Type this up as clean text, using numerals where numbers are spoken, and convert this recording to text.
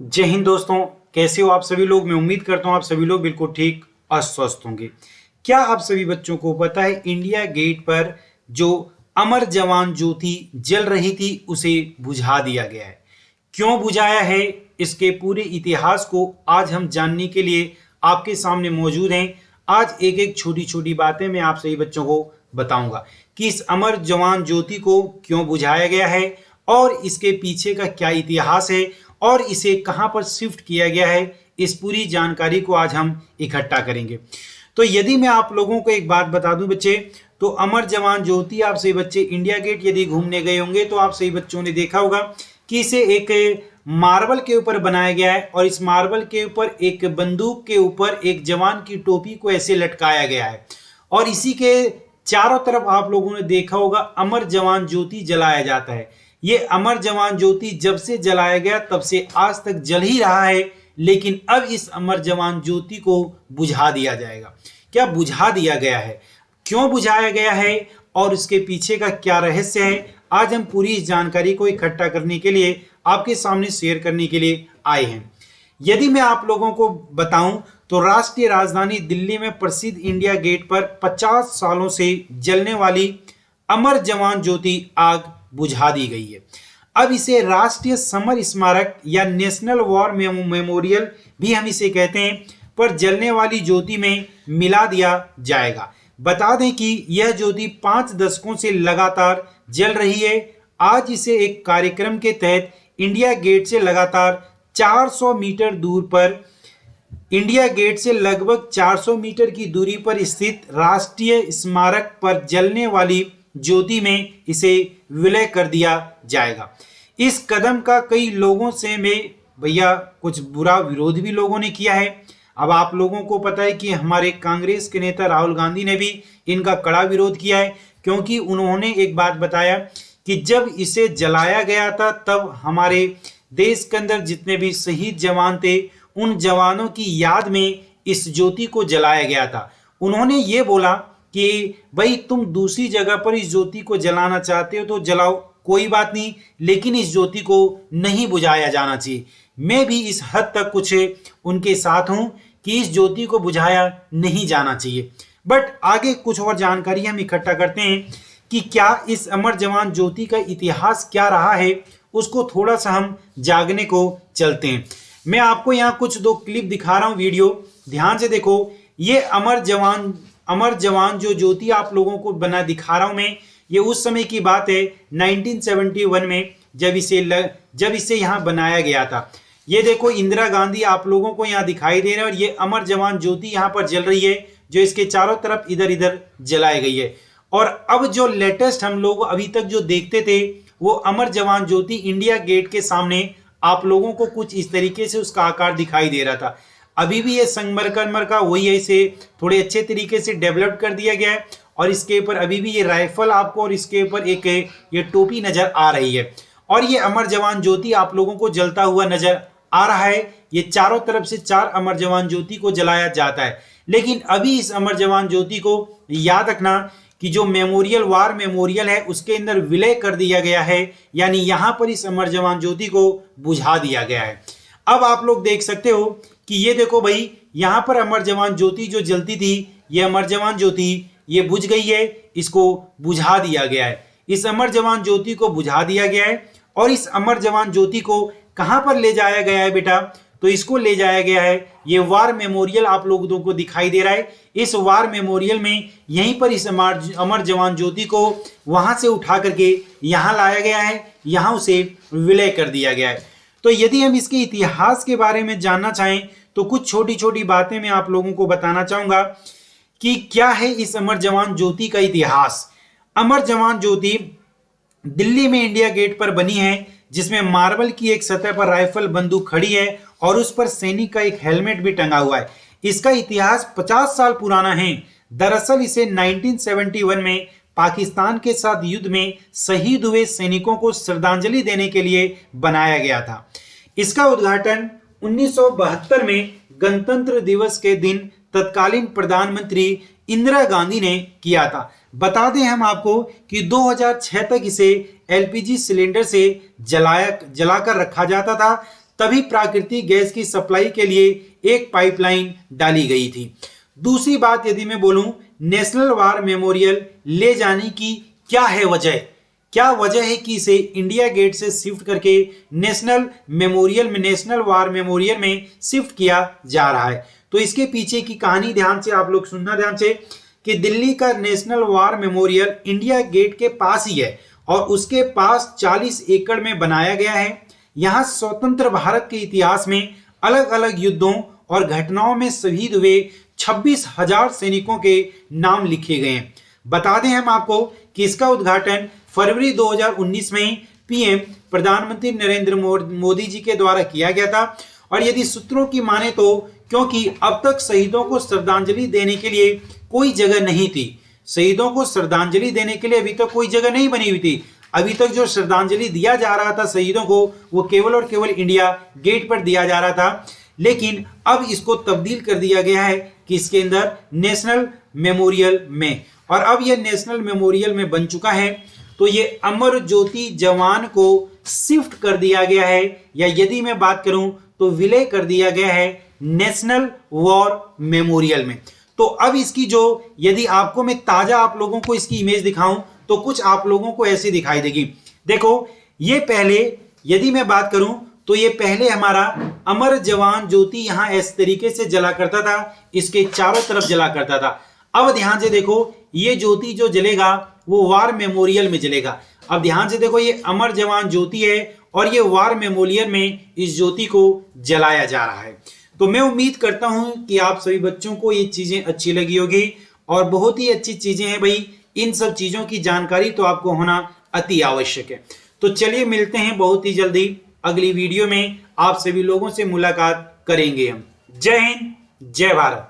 जय हिंद दोस्तों। कैसे हो आप सभी लोग। मैं उम्मीद करता हूं आप सभी लोग बिल्कुल ठीक और स्वस्थ होंगे। क्या आप सभी बच्चों को पता है इंडिया गेट पर जो अमर जवान ज्योति जल रही थी उसे बुझा दिया गया है। क्यों बुझाया है, इसके पूरे इतिहास को आज हम जानने के लिए आपके सामने मौजूद हैं। आज एक एक छोटी छोटी बातें मैं आप सभी बच्चों को बताऊंगा कि इस अमर जवान ज्योति को क्यों बुझाया गया है और इसके पीछे का क्या इतिहास है और इसे कहां पर शिफ्ट किया गया है। इस पूरी जानकारी को आज हम इकट्ठा करेंगे। तो यदि मैं आप लोगों को एक बात बता दूं बच्चे, तो अमर जवान ज्योति आप सही बच्चे इंडिया गेट यदि घूमने गए होंगे तो आप सही बच्चों ने देखा होगा कि इसे एक मार्बल के ऊपर बनाया गया है और इस मार्बल के ऊपर एक बंदूक के ऊपर एक जवान की टोपी को ऐसे लटकाया गया है और इसी के चारों तरफ आप लोगों ने देखा होगा अमर जवान ज्योति जलाया जाता है। ये अमर जवान ज्योति जब से जलाया गया तब से आज तक जल ही रहा है, लेकिन अब इस अमर जवान ज्योति को बुझा दिया जाएगा। क्या बुझा दिया गया है, क्यों बुझाया गया है और इसके पीछे का क्या रहस्य है, आज हम पूरी इस जानकारी को इकट्ठा करने के लिए आपके सामने शेयर करने के लिए आए हैं। यदि मैं आप लोगों को बताऊं तो राष्ट्रीय राजधानी दिल्ली में प्रसिद्ध इंडिया गेट पर 50 सालों से जलने वाली अमर जवान ज्योति आग बुझा दी गई है। अब इसे राष्ट्रीय समर स्मारक या नेशनल वॉर मेमोरियल भी हम इसे कहते हैं पर जलने वाली ज्योति में मिला दिया जाएगा। बता दें कि यह ज्योति 5 दशकों से लगातार जल रही है। आज इसे एक कार्यक्रम के तहत इंडिया गेट से लगातार 400 मीटर दूर पर इंडिया गेट से लगभग 400 मीटर की दूरी पर स्थित राष्ट्रीय स्मारक पर जलने वाली ज्योति में इसे विलय कर दिया जाएगा। इस कदम का कई लोगों से में भैया कुछ बुरा विरोध भी लोगों ने किया है। अब आप लोगों को पता है कि हमारे कांग्रेस के नेता राहुल गांधी ने भी इनका कड़ा विरोध किया है, क्योंकि उन्होंने एक बात बताया कि जब इसे जलाया गया था तब हमारे देश के अंदर जितने भी शहीद जवान थे उन जवानों की याद में इस ज्योति को जलाया गया था। उन्होंने ये बोला कि भाई तुम दूसरी जगह पर इस ज्योति को जलाना चाहते हो तो जलाओ, कोई बात नहीं, लेकिन इस ज्योति को नहीं बुझाया जाना चाहिए। मैं भी इस हद तक कुछ उनके साथ हूं कि इस ज्योति को बुझाया नहीं जाना चाहिए। बट आगे कुछ और जानकारी हम इकट्ठा करते हैं कि क्या इस अमर जवान ज्योति का इतिहास क्या रहा है, उसको थोड़ा सा हम जागने को चलते हैं। मैं आपको यहाँ कुछ 2 क्लिप दिखा रहा हूँ, वीडियो ध्यान से देखो। ये अमर जवान जो ज्योति आप लोगों को बना दिखा रहा हूं मैं, ये उस समय की बात है 1971 में जब इसे यहाँ बनाया गया था। ये देखो इंदिरा गांधी आप लोगों को यहाँ दिखाई दे रहे हैं और ये अमर जवान ज्योति यहाँ पर जल रही है जो इसके चारों तरफ इधर इधर जलाई गई है। और अब जो लेटेस्ट हम लोग अभी तक जो देखते थे वो अमर जवान ज्योति इंडिया गेट के सामने आप लोगों को कुछ इस तरीके से उसका आकार दिखाई दे रहा था। अभी भी ये संगमरमर का वही है, इसे थोड़े अच्छे तरीके से डेवलप कर दिया गया है और इसके ऊपर अभी भी ये राइफल आपको और इसके ऊपर एक ये टोपी नजर आ रही है और ये अमर जवान ज्योति आप लोगों को जलता हुआ नजर आ रहा है। ये चारों तरफ से 4 अमर जवान ज्योति को जलाया जाता है, लेकिन अभी इस अमर जवान ज्योति को याद रखना कि जो वॉर मेमोरियल है उसके अंदर विलय कर दिया गया है, यानी यहाँ पर इस अमर जवान ज्योति को बुझा दिया गया है। अब आप लोग देख सकते हो कि ये देखो भाई, यहाँ पर अमर जवान ज्योति जो जलती थी ये अमर जवान ज्योति ये बुझ गई है, इसको बुझा दिया गया है। इस अमर जवान ज्योति को बुझा दिया गया है और इस अमर जवान ज्योति को कहां पर ले जाया गया है बेटा, तो इसको ले जाया गया है, ये वार मेमोरियल आप लोगों को दिखाई दे रहा है। इस वार मेमोरियल में यहीं पर इस अमर जवान ज्योति को वहां से उठा करके यहाँ लाया गया है, यहाँ उसे विलय कर दिया गया है। तो यदि हम इसके इतिहास के बारे में जानना चाहें तो कुछ छोटी छोटी बातें मैं आप लोगों को बताना चाहूंगा कि क्या है इस अमर जवान ज्योति का इतिहास। अमर जवान ज्योति दिल्ली में इंडिया गेट पर बनी है, जिसमें मार्बल की एक सतह पर राइफल बंदूक खड़ी है और उस पर सैनिक का एक हेलमेट भी टंगा हुआ है। इसका इतिहास 50 साल पुराना है। दरअसल इसे 1971 में पाकिस्तान के साथ युद्ध में शहीद हुए सैनिकों को श्रद्धांजलि देने के लिए बनाया गया था। इसका उद्घाटन 1972 में गणतंत्र दिवस के दिन तत्कालीन प्रधानमंत्री इंदिरा गांधी ने किया था। बता दें हम आपको कि 2006 तक इसे एलपीजी सिलेंडर से जलाकर रखा जाता था तभी प्राकृतिक गैस की सप्लाई के लिए एक पाइपलाइन डाली गई थी। दूसरी बात यदि मैं बोलूं, नेशनल वार मेमोरियल ले जाने की क्या है वजह, क्या वजह है कि इसे इंडिया गेट से शिफ्ट करके नेशनल वार मेमोरियल में शिफ्ट किया जा रहा है। तो इसके पीछे की कहानी ध्यान से आप लोग सुनना ध्यान से, कि दिल्ली का national war memorial India gate के पास ही है और उसके पास 40 एकड़ में बनाया गया है। यहाँ स्वतंत्र भारत के इतिहास में अलग अलग युद्धों और घटनाओं में शहीद हुए 26,000 सैनिकों के नाम लिखे गए हैं। बता दें हम आपको कि इसका उद्घाटन फरवरी 2019 में पीएम प्रधानमंत्री नरेंद्र मोदी जी के द्वारा किया गया था। और यदि सूत्रों की माने तो क्योंकि अब तक शहीदों को श्रद्धांजलि देने के लिए कोई जगह नहीं थी, शहीदों को श्रद्धांजलि देने के लिए अभी तक कोई जगह नहीं बनी हुई थी। अभी तक जो श्रद्धांजलि दिया जा रहा था शहीदों को, वो केवल और केवल इंडिया गेट पर दिया जा रहा था। लेकिन अब इसको तब्दील कर दिया गया है कि इसके अंदर नेशनल मेमोरियल में, और अब यह नेशनल मेमोरियल में बन चुका है। तो ये अमर ज्योति जवान को शिफ्ट कर दिया गया है, या यदि मैं बात करूं तो विलय कर दिया गया है नेशनल वॉर मेमोरियल में। तो अब इसकी जो, यदि आपको मैं ताजा आप लोगों को इसकी इमेज दिखाऊं तो कुछ आप लोगों को ऐसी दिखाई देगी। देखो, ये पहले यदि मैं बात करूं तो ये पहले हमारा अमर जवान ज्योति यहां इस तरीके से जला करता था, इसके चारों तरफ जला करता था। अब ध्यान से देखो, ये ज्योति जो जलेगा वो वार मेमोरियल में जलेगा। अब ध्यान से देखो, ये अमर जवान ज्योति है और ये वार मेमोरियल में इस ज्योति को जलाया जा रहा है। तो मैं उम्मीद करता हूं कि आप सभी बच्चों को ये चीजें अच्छी लगी होगी, और बहुत ही अच्छी चीजें हैं भाई। इन सब चीजों की जानकारी तो आपको होना अति आवश्यक है। तो चलिए मिलते हैं बहुत ही जल्दी अगली वीडियो में, आप सभी लोगों से मुलाकात करेंगे हम। जय हिंद, जय भारत।